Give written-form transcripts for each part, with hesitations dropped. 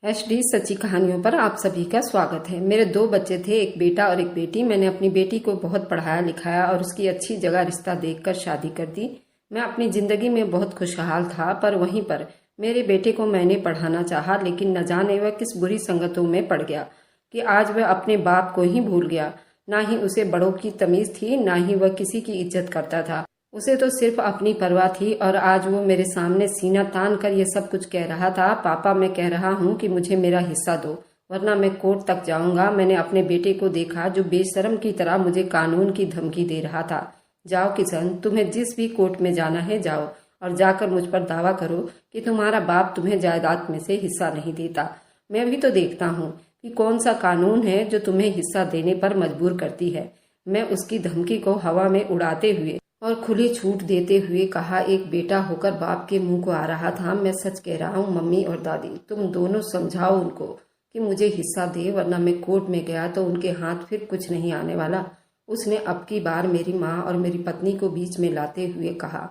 HD सच्ची कहानियों पर आप सभी का स्वागत है। मेरे 2 बच्चे थे, एक बेटा और एक बेटी। मैंने अपनी बेटी को बहुत पढ़ाया लिखाया और उसकी अच्छी जगह रिश्ता देखकर शादी कर दी। मैं अपनी जिंदगी में बहुत खुशहाल था, पर वहीं पर मेरे बेटे को मैंने पढ़ाना चाहा, लेकिन न जाने वह किस बुरी संगतों में पड़ गया कि आज वह अपने बाप को ही भूल गया। ना ही उसे बड़ों की तमीज थी, ना ही वह किसी की इज्जत करता था। उसे तो सिर्फ अपनी परवाह थी और आज वो मेरे सामने सीना तान कर ये सब कुछ कह रहा था। पापा, मैं कह रहा हूँ कि मुझे मेरा हिस्सा दो, वरना मैं कोर्ट तक जाऊंगा। मैंने अपने बेटे को देखा जो बेशर्म की तरह मुझे कानून की धमकी दे रहा था। जाओ किशन, तुम्हें जिस भी कोर्ट में जाना है जाओ और जाकर मुझ पर दावा करो कि तुम्हारा बाप तुम्हें जायदाद में से हिस्सा नहीं देता। मैं भी तो देखता हूँ कि कौन सा कानून है जो तुम्हें हिस्सा देने पर मजबूर करती है। मैं उसकी धमकी को हवा में उड़ाते हुए और खुली छूट देते हुए कहा, एक बेटा होकर बाप के मुंह को आ रहा था। मैं सच कह रहा हूँ मम्मी और दादी, तुम दोनों समझाओ उनको कि मुझे हिस्सा दे, वरना मैं कोर्ट में गया तो उनके हाथ फिर कुछ नहीं आने वाला। उसने अब की बार मेरी माँ और मेरी पत्नी को बीच में लाते हुए कहा।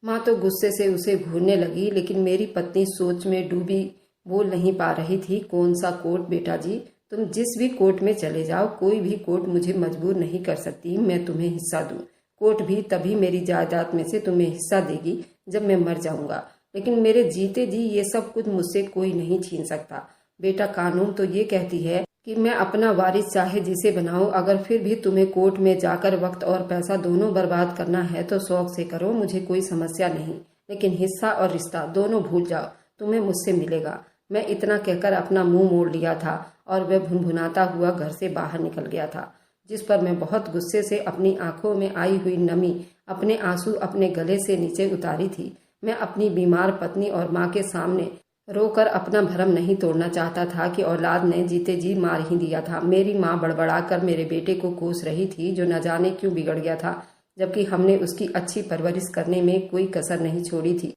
माँ तो गुस्से से उसे घूरने लगी, लेकिन मेरी पत्नी सोच में डूबी बोल नहीं पा रही थी। कौन सा कोर्ट बेटा जी, तुम जिस भी कोर्ट में चले जाओ, कोई भी कोर्ट मुझे मजबूर नहीं कर सकती मैं तुम्हें हिस्सा दूं। कोर्ट भी तभी मेरी जायदाद में से तुम्हें हिस्सा देगी जब मैं मर जाऊंगा, लेकिन मेरे जीते जी ये सब कुछ मुझसे कोई नहीं छीन सकता। बेटा, कानून तो ये कहती है कि मैं अपना वारिस चाहे जिसे बनाऊं। अगर फिर भी तुम्हें कोर्ट में जाकर वक्त और पैसा दोनों बर्बाद करना है तो शौक से करो, मुझे कोई समस्या नहीं, लेकिन हिस्सा और रिश्ता दोनों भूल जाओ, तुम्हें मुझसे मिलेगा। मैं इतना कहकर अपना मुंह मोड़ लिया था और वह भुनभुनाता हुआ घर से बाहर निकल गया था, जिस पर मैं बहुत गुस्से से अपनी आंखों में आई हुई नमी, अपने आंसू अपने गले से नीचे उतारी थी। मैं अपनी बीमार पत्नी और माँ के सामने रोकर अपना भरम नहीं तोड़ना चाहता था कि औलाद ने जीते जी मार ही दिया था। मेरी माँ बड़बड़ाकर मेरे बेटे को कोस रही थी, जो न जाने क्यों बिगड़ गया था, जबकि हमने उसकी अच्छी परवरिश करने में कोई कसर नहीं छोड़ी थी।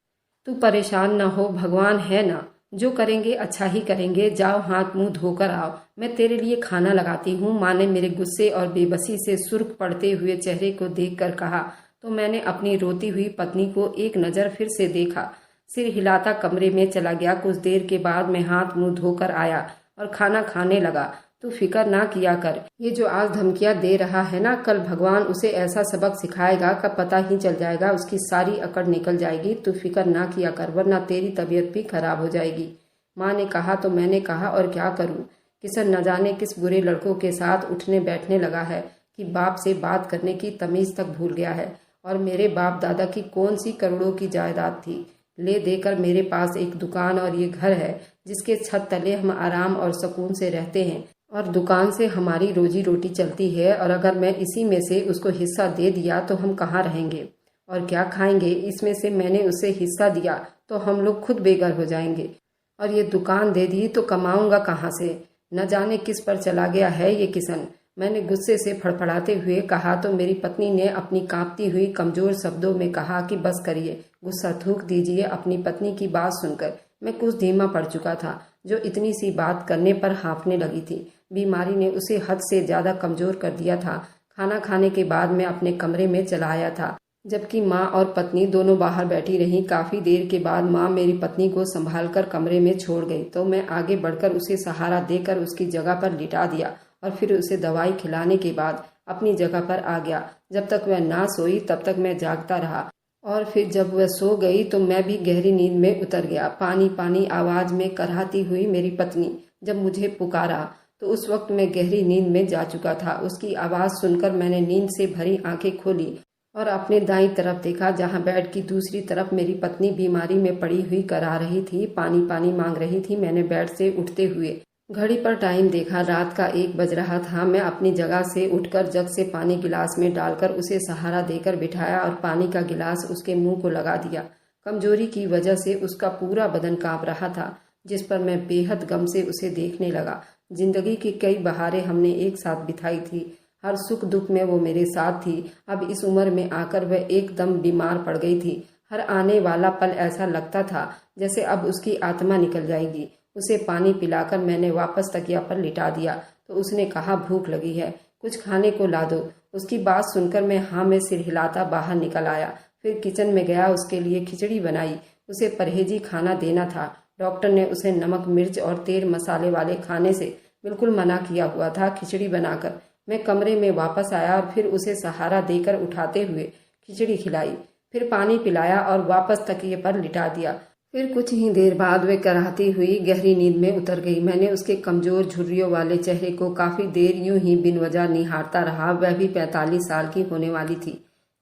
तू परेशान न हो, भगवान है ना, जो करेंगे अच्छा ही करेंगे। जाओ हाथ मुंह धोकर आओ, मैं तेरे लिए खाना लगाती हूँ। माँ ने मेरे गुस्से और बेबसी से सुर्ख पड़ते हुए चेहरे को देखकर कहा तो मैंने अपनी रोती हुई पत्नी को एक नज़र फिर से देखा। सिर हिलाता कमरे में चला गया। कुछ देर के बाद मैं हाथ मुंह धोकर आया और खाना खाने लगा। तू फिक्र ना किया कर, ये जो आज धमकियां दे रहा है ना, कल भगवान उसे ऐसा सबक सिखाएगा का पता ही चल जाएगा, उसकी सारी अकड़ निकल जाएगी। तू फिक्र ना किया कर, वरना तेरी तबीयत भी खराब हो जाएगी। माँ ने कहा तो मैंने कहा, और क्या करूँ। किशन न जाने किस बुरे लड़कों के साथ उठने बैठने लगा है कि बाप से बात करने की तमीज तक भूल गया है। और मेरे बाप दादा की कौन सी करोड़ों की जायदाद थी, ले देकर मेरे पास एक दुकान और ये घर है जिसके छत तले हम आराम और सुकून से रहते हैं और दुकान से हमारी रोजी रोटी चलती है। और अगर मैं इसी में से उसको हिस्सा दे दिया तो हम कहाँ रहेंगे और क्या खाएंगे। इसमें से मैंने उसे हिस्सा दिया तो हम लोग खुद बेघर हो जाएंगे, और ये दुकान दे दी तो कमाऊंगा कहाँ से। न जाने किस पर चला गया है ये किशन, मैंने गुस्से से फड़फड़ाते हुए कहा तो मेरी पत्नी ने अपनी कांपती हुई कमजोर शब्दों में कहा कि बस करिए, गुस्सा थूक दीजिए। अपनी पत्नी की बात सुनकर मैं कुछ धीमा पड़ चुका था, जो इतनी सी बात करने पर हाँफने लगी थी। बीमारी ने उसे हद से ज्यादा कमजोर कर दिया था। खाना खाने के बाद मैं अपने कमरे में चला आया था, जबकि माँ और पत्नी दोनों बाहर बैठी रहीं। काफी देर के बाद माँ मेरी पत्नी को संभालकर कमरे में छोड़ गई तो मैं आगे बढ़कर उसे सहारा देकर उसकी जगह पर लिटा दिया और फिर उसे दवाई खिलाने के बाद अपनी जगह पर आ गया। जब तक वह ना सोई तब तक मैं जागता रहा, और फिर जब वह सो गई तो मैं भी गहरी नींद में उतर गया। पानी पानी आवाज में कराहती हुई मेरी पत्नी जब मुझे पुकारा तो उस वक्त मैं गहरी नींद में जा चुका था। उसकी आवाज सुनकर मैंने नींद से भरी आंखें खोली और अपने दाईं तरफ देखा, जहां बेड की दूसरी तरफ मेरी पत्नी बीमारी में पड़ी हुई करा रही थी, पानी पानी मांग रही थी। मैंने बेड से उठते हुए घड़ी पर टाइम देखा, रात का 1 बज रहा था। मैं अपनी जगह से उठकर जग से पानी गिलास में डालकर उसे सहारा देकर बिठाया और पानी का गिलास उसके मुंह को लगा दिया। कमजोरी की वजह से उसका पूरा बदन कांप रहा था, जिस पर मैं बेहद गम से उसे देखने लगा। जिंदगी की कई बहारें हमने एक साथ बिताई थी, हर सुख दुख में वो मेरे साथ थी। अब इस उम्र में आकर वह एकदम बीमार पड़ गई थी। हर आने वाला पल ऐसा लगता था जैसे अब उसकी आत्मा निकल जाएगी। उसे पानी पिलाकर मैंने वापस तकिया पर लिटा दिया तो उसने कहा, भूख लगी है, कुछ खाने को ला दो। उसकी बात सुनकर मैं हाँ में सिर हिलाता बाहर निकल आया। फिर किचन में गया, उसके लिए खिचड़ी बनाई। उसे परहेजी खाना देना था। डॉक्टर ने उसे नमक मिर्च और तेल मसाले वाले खाने से बिल्कुल मना किया हुआ था। खिचड़ी बनाकर मैं कमरे में वापस आया और फिर उसे सहारा देकर उठाते हुए खिचड़ी खिलाई, फिर पानी पिलाया और वापस तकिए पर लिटा दिया। फिर कुछ ही देर बाद वे कराहती हुई गहरी नींद में उतर गई। मैंने उसके कमजोर झुर्रियों वाले चेहरे को काफी देर यूं ही बिन वजह निहारता रहा। वह भी 45 साल की होने वाली थी।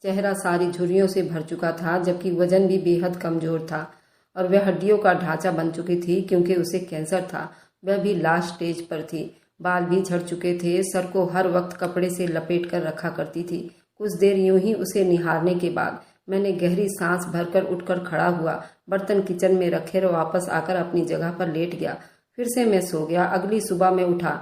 चेहरा सारी झुर्रियों से भर चुका था, जबकि वजन भी बेहद कमजोर था और वह हड्डियों का ढांचा बन चुकी थी क्योंकि उसे कैंसर था। वह भी लास्ट स्टेज पर थी। बाल भी झड़ चुके थे। सर को हर वक्त कपड़े से लपेट कर रखा करती थी। कुछ देर यूं ही उसे निहारने के बाद मैंने गहरी सांस भरकर उठकर खड़ा हुआ, बर्तन किचन में रखे और वापस आकर अपनी जगह पर लेट गया। फिर से मैं सो गया। अगली सुबह मैं उठा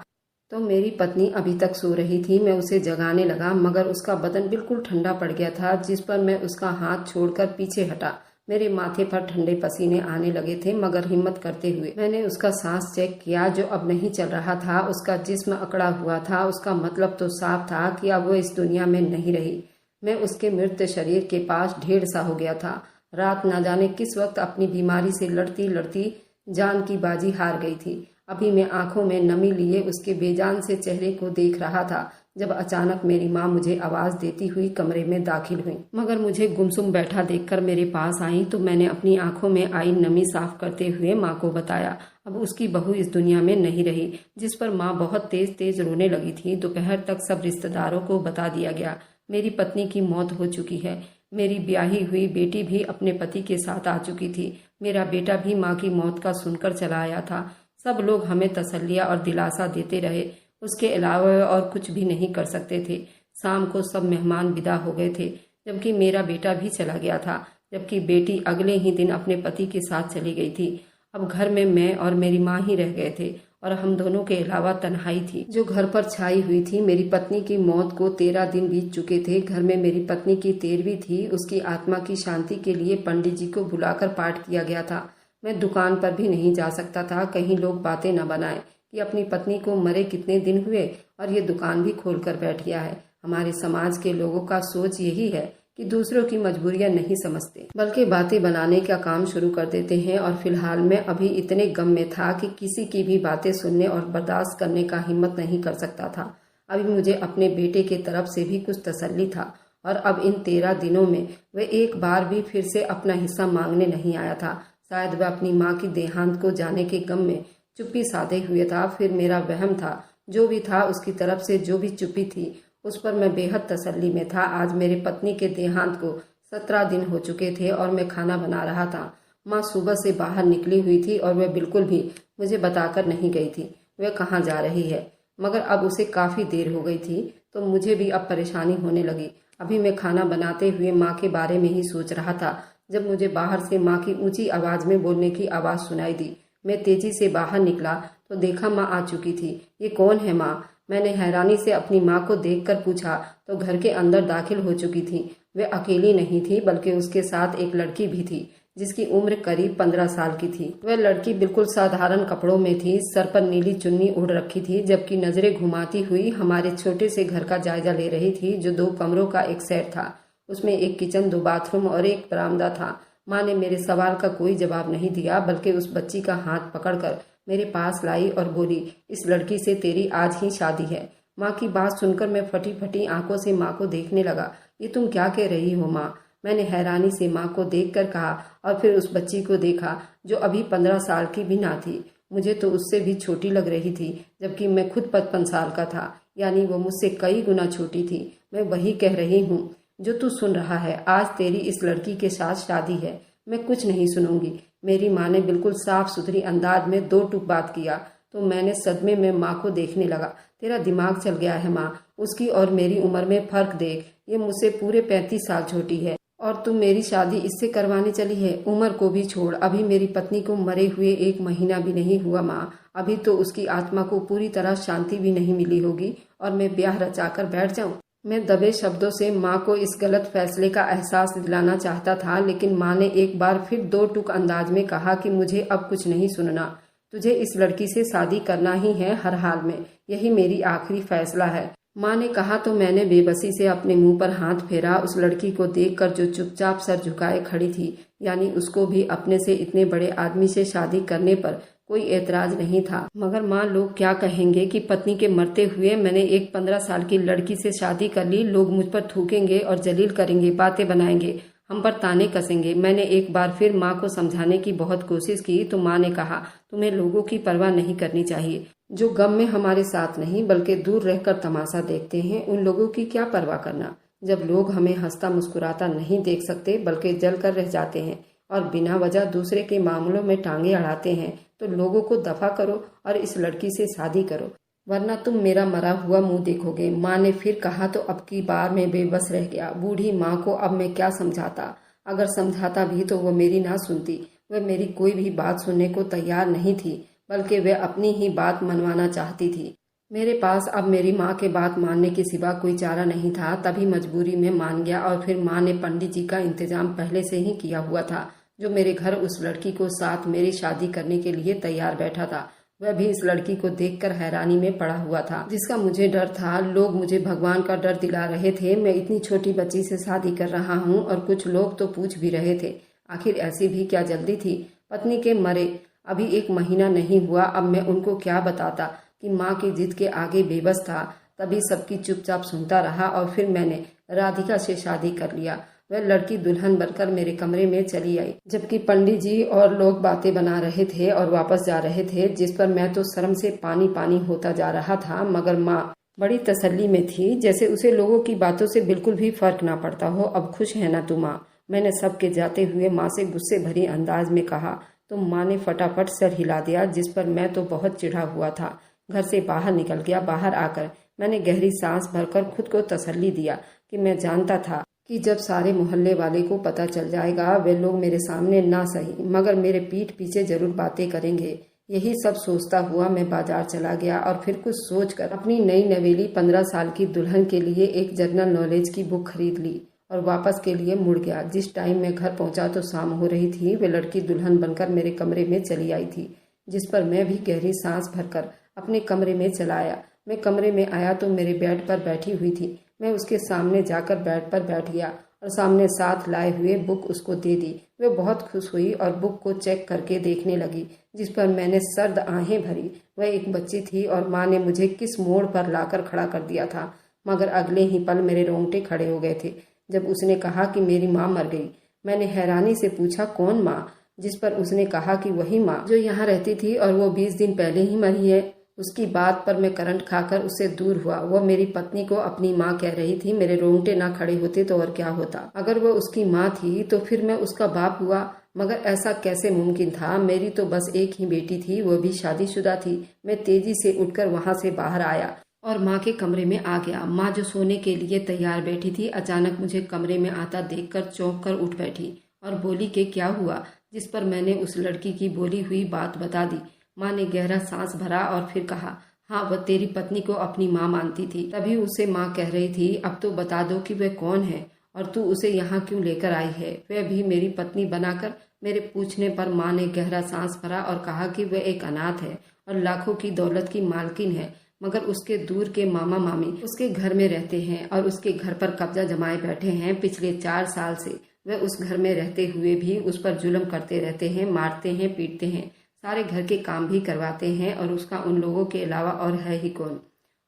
तो मेरी पत्नी अभी तक सो रही थी। मैं उसे जगाने लगा मगर उसका बदन बिल्कुल ठंडा पड़ गया था, जिस पर मैं उसका हाथ छोड़कर पीछे हटा। मेरे माथे पर ठंडे पसीने आने लगे थे मगर हिम्मत करते हुए मैंने उसका सांस चेक किया, जो अब नहीं चल रहा था। उसका जिस्म अकड़ा हुआ था। उसका मतलब तो साफ था कि अब वो इस दुनिया में नहीं रही। मैं उसके मृत शरीर के पास ढेर सा हो गया था। रात न जाने किस वक्त अपनी बीमारी से लड़ती लड़ती जान की बाजी हार गई थी। अभी मैं आंखों में नमी लिए उसके बेजान से चेहरे को देख रहा था जब अचानक मेरी माँ मुझे आवाज देती हुई कमरे में दाखिल हुई। मगर मुझे गुमसुम बैठा देखकर मेरे पास आई तो मैंने अपनी आंखों में आई नमी साफ करते हुए माँ को बताया। अब उसकी बहू इस दुनिया में नहीं रही, जिस पर माँ बहुत तेज तेज रोने लगी थी। दोपहर तक सब रिश्तेदारों को बता दिया गया मेरी पत्नी की मौत हो चुकी है। मेरी ब्याही हुई बेटी भी अपने पति के साथ आ चुकी थी। मेरा बेटा भी माँ की मौत का सुनकर चला आया था। सब लोग हमें तसल्लिया और दिलासा देते रहे। उसके अलावा और कुछ भी नहीं कर सकते थे। शाम को सब मेहमान विदा हो गए थे, जबकि मेरा बेटा भी चला गया था, जबकि बेटी अगले ही दिन अपने पति के साथ चली गई थी। अब घर में मैं और मेरी माँ ही रह गए थे और हम दोनों के अलावा तन्हाई थी जो घर पर छाई हुई थी। मेरी पत्नी की मौत को 13 दिन बीत चुके थे। घर में मेरी पत्नी की 13वीं थी। उसकी आत्मा की शांति के लिए पंडित जी को बुलाकर पाठ किया गया था। मैं दुकान पर भी नहीं जा सकता था, कहीं लोग बातें न बनाएं कि अपनी पत्नी को मरे कितने दिन हुए और ये दुकान भी खोलकर बैठ गया है। हमारे समाज के लोगों का सोच यही है कि दूसरों की मजबूरियां नहीं समझते, बल्कि बातें बनाने का काम शुरू कर देते हैं। और फिलहाल मैं अभी इतने गम में था कि किसी की भी बातें सुनने और बर्दाश्त करने का हिम्मत नहीं कर सकता था। अभी मुझे अपने बेटे के तरफ से भी कुछ तसल्ली था और अब इन 13 दिनों में वह एक बार भी फिर से अपना हिस्सा मांगने नहीं आया था। शायद वह अपनी माँ की देहांत को जाने के गम में चुप्पी साधे हुए था। फिर मेरा वहम था, जो भी था उसकी तरफ से जो भी चुप्पी थी उस पर मैं बेहद तसल्ली में था। आज मेरे पत्नी के देहांत को 17 दिन हो चुके थे और मैं खाना बना रहा था। माँ सुबह से बाहर निकली हुई थी और वह बिल्कुल भी मुझे बताकर नहीं गई थी वह कहाँ जा रही है, मगर अब उसे काफी देर हो गई थी तो मुझे भी अब परेशानी होने लगी। अभी मैं खाना बनाते हुए माँ के बारे में ही सोच रहा था जब मुझे बाहर से माँ की ऊंची आवाज में बोलने की आवाज सुनाई दी। मैं तेजी से बाहर निकला तो देखा माँ आ चुकी थी। ये कौन है माँ? मैंने हैरानी से अपनी माँ को देखकर पूछा तो घर के अंदर दाखिल हो चुकी थी। वे अकेली नहीं थी बल्कि उसके साथ एक लड़की भी थी जिसकी उम्र करीब 15 साल की थी। वह लड़की बिल्कुल साधारण कपड़ों में थी। सर पर नीली चुन्नी ओढ़ रखी थी, जबकि नजरें घुमाती हुई हमारे छोटे से घर का जायजा ले रही थी, जो 2 कमरों का एक सेट था। उसमें एक किचन, 2 बाथरूम और एक बरामदा था। माँ ने मेरे सवाल का कोई जवाब नहीं दिया, बल्कि उस बच्ची का हाथ पकड़कर मेरे पास लाई और बोली, इस लड़की से तेरी आज ही शादी है। माँ की बात सुनकर मैं फटी फटी आंखों से माँ को देखने लगा। ये तुम क्या कह रही हो माँ? मैंने हैरानी से माँ को देखकर कहा और फिर उस बच्ची को देखा जो अभी 15 साल की भी ना थी। मुझे तो उससे भी छोटी लग रही थी, जबकि मैं खुद 55 साल का था, यानी वो मुझसे कई गुना छोटी थी। मैं वही कह रही हूँ जो तू सुन रहा है। आज तेरी इस लड़की के साथ शादी है। मैं कुछ नहीं सुनूंगी। मेरी माँ ने बिल्कुल साफ सुथरी अंदाज में 2 टूक बात किया तो मैंने सदमे में माँ को देखने लगा। तेरा दिमाग चल गया है माँ? उसकी और मेरी उम्र में फर्क देख। ये मुझसे पूरे 35 साल छोटी है और तुम मेरी शादी इससे करवाने चली है। उम्र को भी छोड़, अभी मेरी पत्नी को मरे हुए 1 महीना भी नहीं हुआ माँ। अभी तो उसकी आत्मा को पूरी तरह शांति भी नहीं मिली होगी और मैं ब्याह रचाकर बैठ जाऊं। मैं दबे शब्दों से माँ को इस गलत फैसले का एहसास दिलाना चाहता था, लेकिन माँ ने एक बार फिर 2 टूक अंदाज में कहा कि मुझे अब कुछ नहीं सुनना। तुझे इस लड़की से शादी करना ही है हर हाल में। यही मेरी आखिरी फैसला है। माँ ने कहा तो मैंने बेबसी से अपने मुंह पर हाथ फेरा। उस लड़की को देखकर जो चुपचाप सर झुकाए खड़ी थी, यानी उसको भी अपने से इतने बड़े आदमी से शादी करने पर कोई एतराज नहीं था। मगर माँ, लोग क्या कहेंगे कि पत्नी के मरते हुए मैंने एक 15 साल की लड़की से शादी कर ली। लोग मुझ पर थूकेंगे और जलील करेंगे, बातें बनाएंगे, हम पर ताने कसेंगे। मैंने एक बार फिर माँ को समझाने की बहुत कोशिश की तो माँ ने कहा, तुम्हें लोगों की परवाह नहीं करनी चाहिए। जो गम में हमारे साथ नहीं बल्कि दूर रहकर तमाशा देखते हैं, उन लोगों की क्या परवाह करना। जब लोग हमें हंसता मुस्कुराता नहीं देख सकते बल्कि जल कर रह जाते हैं और बिना वजह दूसरे के मामलों में टांगे अड़ाते हैं, तो लोगों को दफा करो और इस लड़की से शादी करो, वरना तुम मेरा मरा हुआ मुंह देखोगे। माँ ने फिर कहा तो अब की बार मैं बेबस रह गया। बूढ़ी माँ को अब मैं क्या समझाता। अगर समझाता भी तो वो मेरी ना सुनती। वह मेरी कोई भी बात सुनने को तैयार नहीं थी, बल्कि वह अपनी ही बात मनवाना चाहती थी। मेरे पास अब मेरी माँ के बात मानने के सिवा कोई चारा नहीं था। तभी मजबूरी में मान गया और फिर माँ ने पंडित जी का इंतजाम पहले से ही किया हुआ था, जो मेरे घर उस लड़की को साथ मेरी शादी करने के लिए तैयार बैठा था। वह भी इस लड़की को देखकर हैरानी में पड़ा हुआ था, जिसका मुझे डर था। लोग मुझे भगवान का डर दिला रहे थे। मैं इतनी छोटी बच्ची से शादी कर रहा हूँ और कुछ लोग तो पूछ भी रहे थे, आखिर ऐसी भी क्या जल्दी थी। पत्नी के मरे अभी 1 महीना नहीं हुआ। अब मैं उनको क्या बताता कि माँ की जिद के आगे बेबस था। तभी सबकी चुपचाप सुनता रहा और फिर मैंने राधिका से शादी कर लिया। वह लड़की दुल्हन बनकर मेरे कमरे में चली आई, जबकि पंडित जी और लोग बातें बना रहे थे और वापस जा रहे थे, जिस पर मैं तो शर्म से पानी पानी होता जा रहा था। मगर माँ बड़ी तसल्ली में थी, जैसे उसे लोगों की बातों से बिल्कुल भी फर्क ना पड़ता हो। अब खुश है ना तू माँ? मैंने सबके जाते हुए माँ से गुस्से भरी अंदाज में कहा। तो माँ ने फटाफट सर हिला दिया, जिस पर मैं तो बहुत चिढ़ा हुआ था। घर से बाहर निकल गया। बाहर आकर मैंने गहरी सांस भरकर खुद को तसल्ली दिया कि मैं जानता था कि जब सारे मोहल्ले वाले को पता चल जाएगा, वे लोग मेरे सामने ना सही मगर मेरे पीठ पीछे जरूर बातें करेंगे। यही सब सोचता हुआ मैं बाजार चला गया और फिर कुछ सोचकर अपनी नई नवेली 15 साल की दुल्हन के लिए एक जनरल नॉलेज की बुक खरीद ली और वापस के लिए मुड़ गया। जिस टाइम मैं घर पहुंचा तो शाम हो रही थी। वे लड़की दुल्हन बनकर मेरे कमरे में चली आई थी, जिस पर मैं भी गहरी सांस भरकर अपने कमरे में चला आया। मैं कमरे में आया तो मेरे बेड पर बैठी हुई थी। मैं उसके सामने जाकर बेड पर बैठ गया और सामने साथ लाए हुए बुक उसको दे दी। वह बहुत खुश हुई और बुक को चेक करके देखने लगी, जिस पर मैंने सर्द आहें भरी। वह एक बच्ची थी और माँ ने मुझे किस मोड़ पर लाकर खड़ा कर दिया था। मगर अगले ही पल मेरे रोंगटे खड़े हो गए थे जब उसने कहा कि मेरी माँ मर गई। मैंने हैरानी से पूछा, कौन माँ? जिस पर उसने कहा कि वही माँ जो यहाँ रहती थी और वो 20 दिन पहले ही मरी है। उसकी बात पर मैं करंट खाकर उससे दूर हुआ। वह मेरी पत्नी को अपनी माँ कह रही थी। मेरे रोंगटे ना खड़े होते तो और क्या होता। अगर वह उसकी माँ थी तो फिर मैं उसका बाप हुआ। मगर ऐसा कैसे मुमकिन था? मेरी तो बस एक ही बेटी थी, वो भी शादीशुदा थी। मैं तेजी से उठकर वहाँ से बाहर आया और माँ के कमरे में आ गया। माँ जो सोने के लिए तैयार बैठी थी, अचानक मुझे कमरे में आता देखकर चौंक कर उठ बैठी और बोली कि क्या हुआ? जिस पर मैंने उस लड़की की बोली हुई बात बता दी। माँ ने गहरा सांस भरा और फिर कहा, हाँ, वह तेरी पत्नी को अपनी माँ मानती थी। तभी उसे माँ कह रही थी, अब तो बता दो कि वह कौन है और तू उसे यहाँ क्यों लेकर आई है? वह भी मेरी पत्नी बनाकर। मेरे पूछने पर माँ ने गहरा सांस भरा और कहा कि वह एक अनाथ है और लाखों की दौलत की मालकिन है, मगर उसके दूर के मामा मामी उसके घर में रहते हैं और उसके घर पर कब्जा जमाए बैठे हैं। पिछले 4 साल से वह उस घर में रहते हुए भी उस पर जुल्म करते रहते हैं, मारते हैं, पीटते हैं, सारे घर के काम भी करवाते हैं और उसका उन लोगों के अलावा और है ही कौन?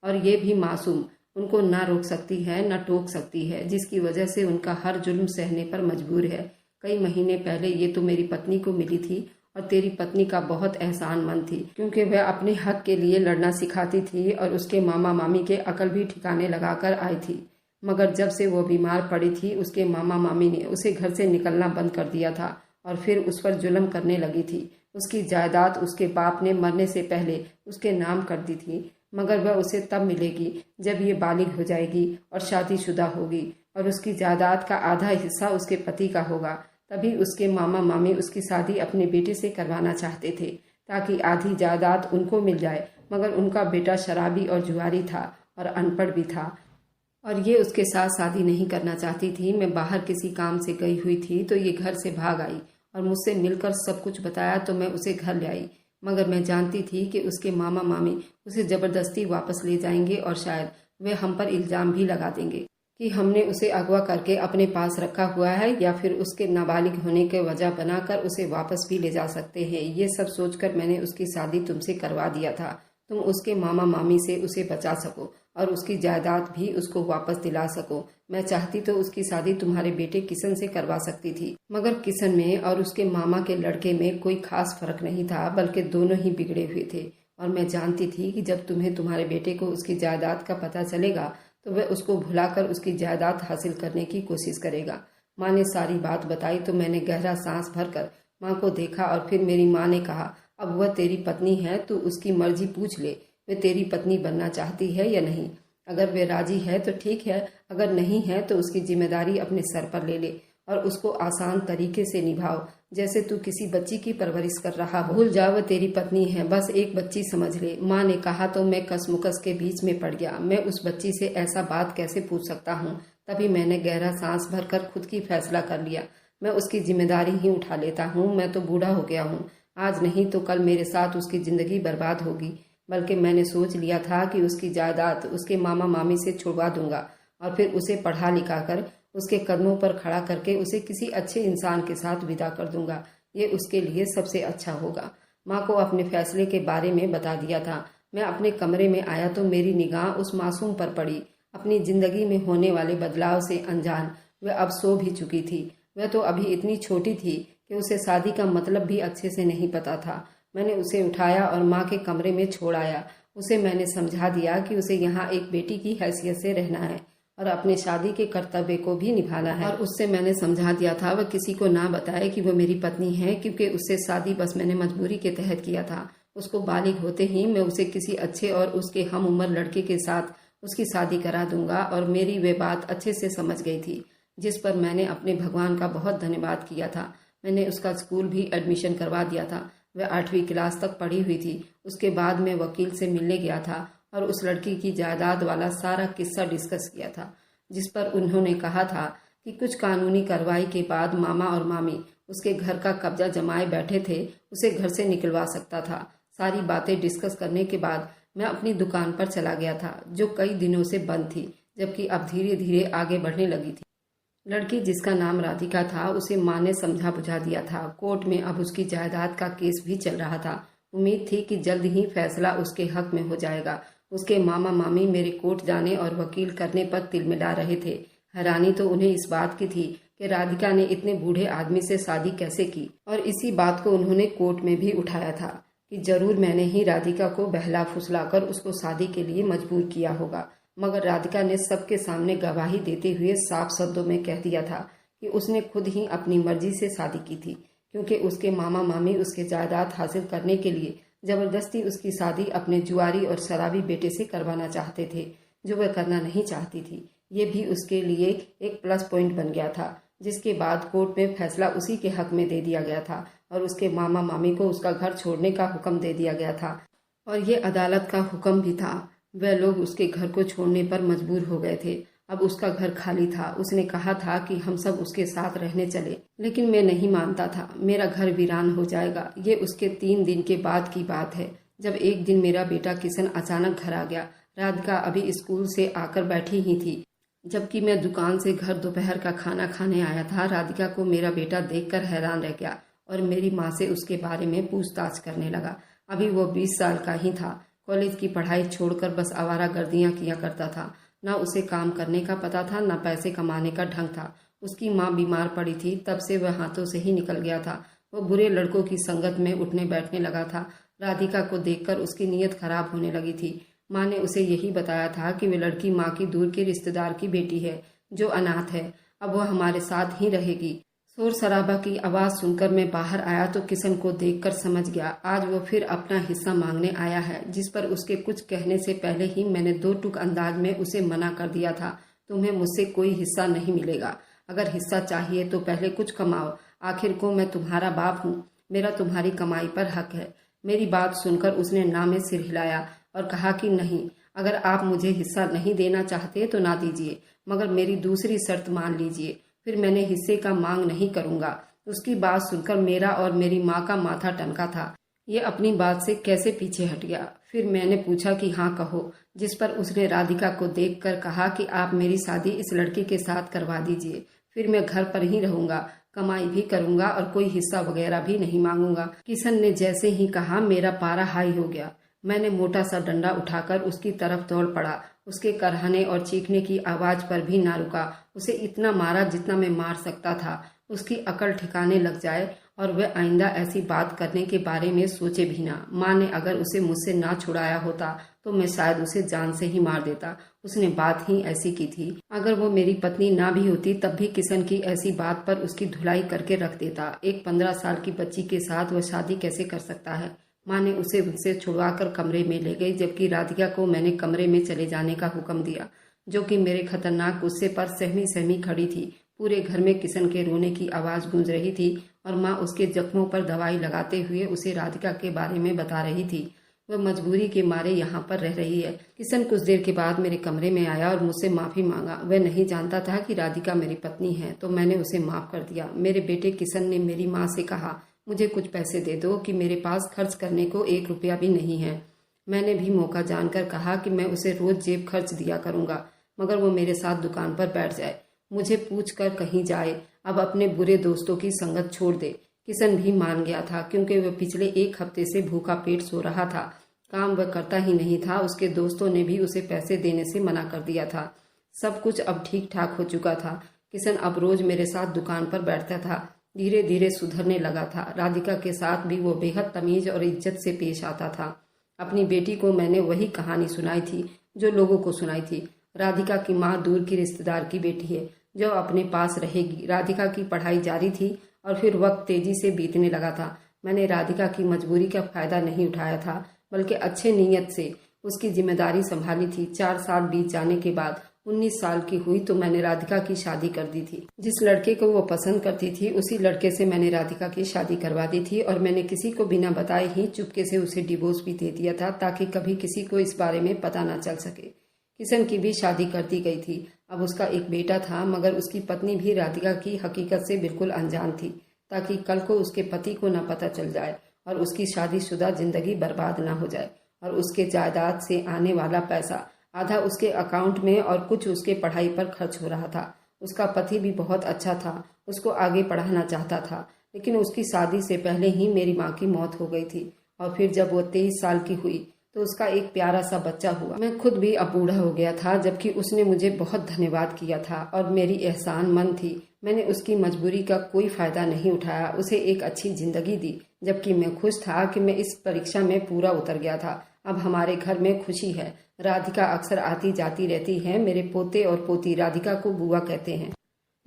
और ये भी मासूम उनको ना रोक सकती है ना टोक सकती है, जिसकी वजह से उनका हर जुल्म सहने पर मजबूर है। कई महीने पहले ये तो मेरी पत्नी को मिली थी और तेरी पत्नी का बहुत एहसानमंद थी, क्योंकि वह अपने हक के लिए लड़ना सिखाती थी और उसके मामा मामी के अकल भी ठिकाने लगाकर आई थी। मगर जब से वो बीमार पड़ी थी, उसके मामा मामी ने उसे घर से निकलना बंद कर दिया था और फिर उस पर जुल्म करने लगी थी। उसकी जायदाद उसके बाप ने मरने से पहले उसके नाम कर दी थी, मगर वह उसे तब मिलेगी जब ये बालिग हो जाएगी और शादीशुदा होगी और उसकी जायदाद का आधा हिस्सा उसके पति का होगा। तभी उसके मामा मामी उसकी शादी अपने बेटे से करवाना चाहते थे ताकि आधी जायदाद उनको मिल जाए, मगर उनका बेटा शराबी और जुआरी था और अनपढ़ भी था और ये उसके साथ शादी नहीं करना चाहती थी। मैं बाहर किसी काम से गई हुई थी तो ये घर से भाग आई और मुझसे मिलकर सब कुछ बताया तो मैं उसे घर ले आई, मगर मैं जानती थी कि उसके मामा मामी उसे जबरदस्ती वापस ले जाएंगे और शायद वे हम पर इल्जाम भी लगा देंगे। कि हमने उसे अगवा करके अपने पास रखा हुआ है या फिर उसके नाबालिग होने के वजह बनाकर उसे वापस भी ले जा सकते हैं। ये सब सोचकर मैंने उसकी शादी तुमसे करवा दिया था, तुम उसके मामा मामी से उसे बचा सको और उसकी जायदाद भी उसको वापस दिला सको। मैं चाहती तो उसकी शादी तुम्हारे बेटे किशन से करवा सकती थी, मगर किशन में और उसके मामा के लड़के में कोई खास फर्क नहीं था, बल्कि दोनों ही बिगड़े हुए थे। और मैं जानती थी कि जब तुम्हें तुम्हारे बेटे को उसकी जायदाद का पता चलेगा तो वह उसको भुलाकर उसकी जायदाद हासिल करने की कोशिश करेगा। माँ ने सारी बात बताई तो मैंने गहरा सांस भरकर माँ को देखा और फिर मेरी माँ ने कहा, अब वह तेरी पत्नी है, तू उसकी मर्जी पूछ ले, वह तेरी पत्नी बनना चाहती है या नहीं। अगर वे राजी है तो ठीक है, अगर नहीं है तो उसकी जिम्मेदारी अपने सर पर ले ले और उसको आसान तरीके से निभाओ, जैसे तू किसी बच्ची की परवरिश कर रहा हो। भूल जा वह तेरी पत्नी है, बस एक बच्ची समझ ले। माँ ने कहा तो मैं कसमुकस के बीच में पड़ गया। मैं उस बच्ची से ऐसा बात कैसे पूछ सकता हूँ। तभी मैंने गहरा सांस भरकर खुद की फैसला कर लिया, मैं उसकी जिम्मेदारी ही उठा लेता हूँ। मैं तो बूढ़ा हो गया हूँ, आज नहीं तो कल मेरे साथ उसकी जिंदगी बर्बाद होगी। बल्कि मैंने सोच लिया था कि उसकी जायदाद उसके मामा मामी से छुड़वा दूंगा और फिर उसे पढ़ा लिखा कर उसके कदमों पर खड़ा करके उसे किसी अच्छे इंसान के साथ विदा कर दूंगा। ये उसके लिए सबसे अच्छा होगा। माँ को अपने फैसले के बारे में बता दिया था। मैं अपने कमरे में आया तो मेरी निगाह उस मासूम पर पड़ी, अपनी जिंदगी में होने वाले बदलाव से अनजान। वह अब सो भी चुकी थी। वह तो अभी इतनी छोटी थी कि उसे शादी का मतलब भी अच्छे से नहीं पता था। मैंने उसे उठाया और माँ के कमरे में छोड़ आया। उसे मैंने समझा दिया कि उसे यहाँ एक बेटी की हैसियत से रहना है और अपने शादी के कर्तव्य को भी निभाना है। और उससे मैंने समझा दिया था वह किसी को ना बताए कि वो मेरी पत्नी है, क्योंकि उससे शादी बस मैंने मजबूरी के तहत किया था। उसको बालिग होते ही मैं उसे किसी अच्छे और उसके हम उम्र लड़के के साथ उसकी शादी करा दूंगा। और मेरी वे बात अच्छे से समझ गई थी, जिस पर मैंने अपने भगवान का बहुत धन्यवाद किया था। मैंने उसका स्कूल भी एडमिशन करवा दिया था। वह 8वीं क्लास तक पढ़ी हुई थी। उसके बाद मैं वकील से मिलने गया था और उस लड़की की जायदाद वाला सारा किस्सा डिस्कस किया था, जिस पर उन्होंने कहा था कि कुछ कानूनी कार्रवाई के बाद मामा और मामी उसके घर का कब्जा जमाए बैठे थे, उसे घर से निकलवा सकता था। सारी बातें डिस्कस करने के बाद मैं अपनी दुकान पर चला गया था, जो कई दिनों से बंद थी, जबकि अब धीरे धीरे आगे बढ़ने लगी थी। लड़की जिसका नाम राधिका था, उसे माँ ने समझा बुझा दिया था। कोर्ट में अब उसकी जायदाद का केस भी चल रहा था। उम्मीद थी कि जल्द ही फैसला उसके हक में हो जाएगा। उसके मामा मामी मेरे कोर्ट जाने और वकील करने पर तिलमिला रहे थे। हैरानी तो उन्हें इस बात की थी कि राधिका ने इतने बूढ़े आदमी से शादी कैसे की, और इसी बात को उन्होंने कोर्ट में भी उठाया था कि जरूर मैंने ही राधिका को बहला फुसलाकर उसको शादी के लिए मजबूर किया होगा। मगर राधिका ने सबके सामने गवाही देते हुए साफ शब्दों में कह दिया था कि उसने खुद ही अपनी मर्जी से शादी की थी, क्योंकि उसके मामा मामी उसके जायदाद हासिल करने के लिए जबरदस्ती उसकी शादी अपने जुआरी और शराबी बेटे से करवाना चाहते थे, जो वह करना नहीं चाहती थी। ये भी उसके लिए एक प्लस पॉइंट बन गया था, जिसके बाद कोर्ट में फैसला उसी के हक में दे दिया गया था और उसके मामा मामी को उसका घर छोड़ने का हुक्म दे दिया गया था। और ये अदालत का हुक्म भी था। वह लोग उसके घर को छोड़ने पर मजबूर हो गए थे। अब उसका घर खाली था। उसने कहा था कि हम सब उसके साथ रहने चले, लेकिन मैं नहीं मानता था। मेरा घर वीरान हो जाएगा। ये उसके 3 दिन के बाद की बात है, जब एक दिन मेरा बेटा किशन अचानक घर आ गया। राधिका अभी स्कूल से आकर बैठी ही थी, जबकि मैं दुकान से घर दोपहर का खाना खाने आया था। राधिका को मेरा बेटा देखकर हैरान रह गया और मेरी माँ से उसके बारे में पूछताछ करने लगा। अभी वो 20 साल का ही था। कॉलेज की पढ़ाई छोड़कर बस आवारागर्दियां किया करता था। न उसे काम करने का पता था, न पैसे कमाने का ढंग था। उसकी माँ बीमार पड़ी थी, तब से वह हाथों से ही निकल गया था। वो बुरे लड़कों की संगत में उठने बैठने लगा था। राधिका को देखकर उसकी नीयत खराब होने लगी थी। माँ ने उसे यही बताया था कि वे लड़की माँ की दूर के रिश्तेदार की बेटी है, जो अनाथ है। अब वह हमारे साथ ही रहेगी। शोर शराबा की आवाज सुनकर मैं बाहर आया तो किशन को देखकर समझ गया, आज वो फिर अपना हिस्सा मांगने आया है। जिस पर उसके कुछ कहने से पहले ही मैंने 2 टूक अंदाज में उसे मना कर दिया था। तुम्हें मुझसे कोई हिस्सा नहीं मिलेगा। अगर हिस्सा चाहिए तो पहले कुछ कमाओ। आखिर को मैं तुम्हारा बाप हूँ, मेरा तुम्हारी कमाई पर हक है। मेरी बात सुनकर उसने ना में सिर हिलाया और कहा कि नहीं, अगर आप मुझे हिस्सा नहीं देना चाहते तो ना दीजिए, मगर मेरी दूसरी शर्त मान लीजिए, फिर मैंने हिस्से का मांग नहीं करूंगा। उसकी बात सुनकर मेरा और मेरी माँ का माथा टनका था। ये अपनी बात से कैसे पीछे हट गया। फिर मैंने पूछा कि हाँ कहो, जिस पर उसने राधिका को देखकर कहा कि आप मेरी शादी इस लड़के के साथ करवा दीजिए, फिर मैं घर पर ही रहूंगा, कमाई भी करूंगा और कोई हिस्सा वगैरह भी नहीं मांगूंगा। किशन ने जैसे ही कहा मेरा पारा हाई हो गया। मैंने मोटा सा डंडा उठाकर उसकी तरफ दौड़ पड़ा। उसके कराहने और चीखने की आवाज पर भी ना रुका। उसे इतना मारा जितना मैं मार सकता था, उसकी अकल ठिकाने लग जाए और वह आइंदा ऐसी बात करने के बारे में सोचे भी ना। माँ ने अगर उसे मुझसे ना छुड़ाया होता तो मैं शायद उसे जान से ही मार देता। उसने बात ही ऐसी की थी। अगर वो मेरी पत्नी ना भी होती तब भी किशन की ऐसी बात पर उसकी धुलाई करके रख देता। एक 15 साल की बच्ची के साथ वह शादी कैसे कर सकता है। माँ ने उसे मुझसे छुड़वाकर कमरे में ले गई, जबकि राधिका को मैंने कमरे में चले जाने का हुक्म दिया, जो कि मेरे खतरनाक गुस्से पर सहमी सहमी खड़ी थी। पूरे घर में किशन के रोने की आवाज गूंज रही थी और माँ उसके जख्मों पर दवाई लगाते हुए उसे राधिका के बारे में बता रही थी। वह मजबूरी के मारे यहाँ पर रह रही है। किशन कुछ देर के बाद मेरे कमरे में आया और मुझसे माफी मांगा। वह नहीं जानता था कि राधिका मेरी पत्नी है, तो मैंने उसे माफ कर दिया। मेरे बेटे किशन ने मेरी माँ से कहा, मुझे कुछ पैसे दे दो कि मेरे पास खर्च करने को 1 रुपया भी नहीं है। मैंने भी मौका जानकर कहा कि मैं उसे रोज जेब खर्च दिया करूंगा, मगर वो मेरे साथ दुकान पर बैठ जाए, मुझे पूछ कर कहीं जाए, अब अपने बुरे दोस्तों की संगत छोड़ दे। किशन भी मान गया था, क्योंकि वह पिछले 1 हफ्ते से भूखा पेट सो रहा था। काम वह करता ही नहीं था। उसके दोस्तों ने भी उसे पैसे देने से मना कर दिया था। सब कुछ अब ठीक ठाक हो चुका था। किशन अब रोज मेरे साथ दुकान पर बैठता था। धीरे धीरे सुधरने लगा था। राधिका के साथ भी वो बेहद तमीज और इज्जत से पेश आता था। अपनी बेटी को मैंने वही कहानी सुनाई थी जो लोगों को सुनाई थी। राधिका की माँ दूर की रिश्तेदार की बेटी है जो अपने पास रहेगी। राधिका की पढ़ाई जारी थी और फिर वक्त तेजी से बीतने लगा था। मैंने राधिका की मजबूरी का फायदा नहीं उठाया था, बल्कि अच्छे नीयत से उसकी जिम्मेदारी संभाली थी। 4 साल बीत जाने के बाद 19 साल की हुई तो मैंने राधिका की शादी कर दी थी। जिस लड़के को वो पसंद करती थी उसी लड़के से मैंने राधिका की शादी करवा दी थी और मैंने किसी को बिना बताए ही चुपके से उसे डिवोर्स भी दे दिया था, ताकि कभी किसी को इस बारे में पता ना चल सके। किशन की भी शादी कर दी गई थी। अब उसका एक बेटा था, मगर उसकी पत्नी भी राधिका की हकीकत से बिल्कुल अनजान थी, ताकि कल को उसके पति को न पता चल जाए और उसकी शादीशुदा जिंदगी बर्बाद न हो जाए। और उसके जायदाद से आने वाला पैसा आधा उसके अकाउंट में और कुछ उसके पढ़ाई पर खर्च हो रहा था। उसका पति भी बहुत अच्छा था, उसको आगे पढ़ाना चाहता था, लेकिन उसकी शादी से पहले ही मेरी माँ की मौत हो गई थी। और फिर जब वो 23 साल की हुई तो उसका एक प्यारा सा बच्चा हुआ। मैं खुद भी अब बूढ़ा हो गया था, जबकि उसने मुझे बहुत धन्यवाद किया था और मेरी एहसान मंद थी। मैंने उसकी मजबूरी का कोई फायदा नहीं उठाया, उसे एक अच्छी जिंदगी दी, जबकि मैं खुश था कि मैं इस परीक्षा में पूरा उतर गया था। अब हमारे घर में खुशी है। राधिका अक्सर आती जाती रहती है। मेरे पोते और पोती राधिका को बुआ कहते हैं,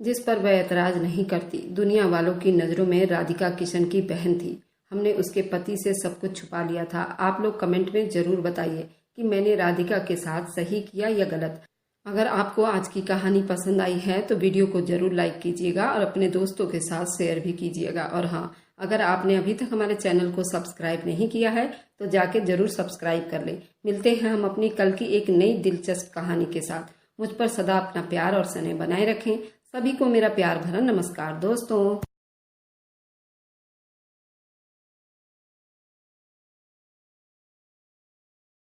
जिस पर वह ऐतराज नहीं करती। दुनिया वालों की नज़रों में राधिका किशन की बहन थी। हमने उसके पति से सब कुछ छुपा लिया था। आप लोग कमेंट में जरूर बताइए कि मैंने राधिका के साथ सही किया या गलत। अगर आपको आज की कहानी पसंद आई है तो वीडियो को जरूर लाइक कीजिएगा और अपने दोस्तों के साथ शेयर भी कीजिएगा। और हाँ, अगर आपने अभी तक हमारे चैनल को सब्सक्राइब नहीं किया है तो जाके जरूर सब्सक्राइब कर लें। मिलते हैं हम अपनी कल की एक नई दिलचस्प कहानी के साथ। मुझ पर सदा अपना प्यार और स्नेह बनाए रखें। सभी को मेरा प्यार भरा नमस्कार दोस्तों।